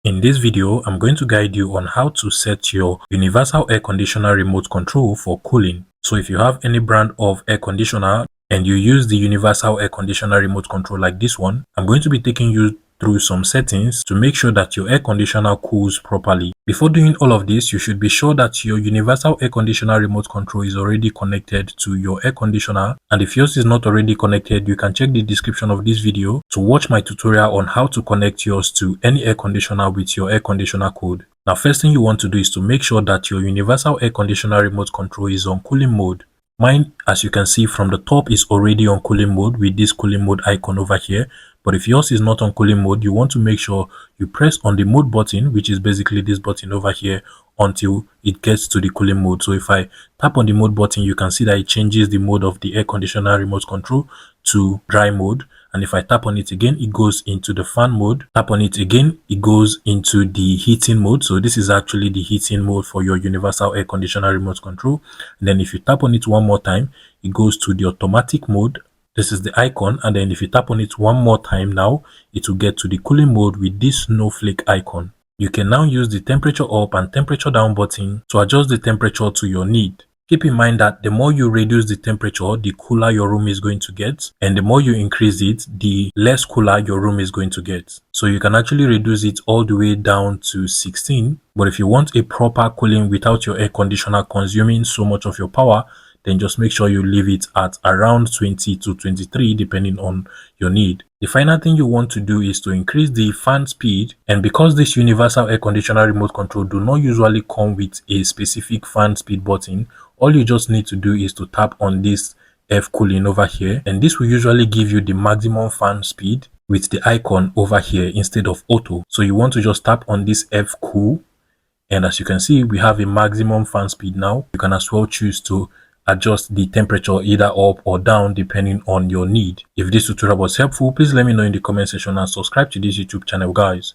In this video, I'm going to guide you on how to set your universal air conditioner remote control for cooling. So if you have any brand of air conditioner and you use the universal air conditioner remote control like this one, I'm going to be taking you through some settings to make sure that your air conditioner cools properly. Before doing all of this, you should be sure that your universal air conditioner remote control is already connected to your air conditioner, and if yours is not already connected, you can check the description of this video to watch my tutorial on how to connect yours to any air conditioner with your air conditioner code. Now, first thing you want to do is to make sure that your universal air conditioner remote control is on cooling mode. Mine, as you can see from the top, is already on cooling mode with this cooling mode icon over here. But if yours is not on cooling mode, you want to make sure you press on the mode button, which is basically this button over here, until it gets to the cooling mode. So if I tap on the mode button, you can see that it changes the mode of the air conditioner remote control to dry mode. And if I tap on it again, it goes into the fan mode. Tap on it again, it goes into the heating mode. So this is actually the heating mode for your universal air conditioner remote control. And then if you tap on it one more time, it goes to the automatic mode. This is the icon, and then if you tap on it one more time now, it will get to the cooling mode with this snowflake icon. You can now use the temperature up and temperature down button to adjust the temperature to your need. Keep in mind that the more you reduce the temperature, the cooler your room is going to get, and the more you increase it, the less cooler your room is going to get. So you can actually reduce it all the way down to 16, but if you want a proper cooling without your air conditioner consuming so much of your power, then just make sure you leave it at around 20 to 23 depending on your need. The final thing you want to do is to increase the fan speed, and because this universal air conditioner remote control do not usually come with a specific fan speed button, all you just need to do is to tap on this F cooling over here, and this will usually give you the maximum fan speed with the icon over here instead of auto. So you want to just tap on this F cool, and as you can see, we have a maximum fan speed now. You can as well choose to adjust the temperature either up or down depending on your need. If this tutorial was helpful, please let me know in the comment section and subscribe to this YouTube channel, guys.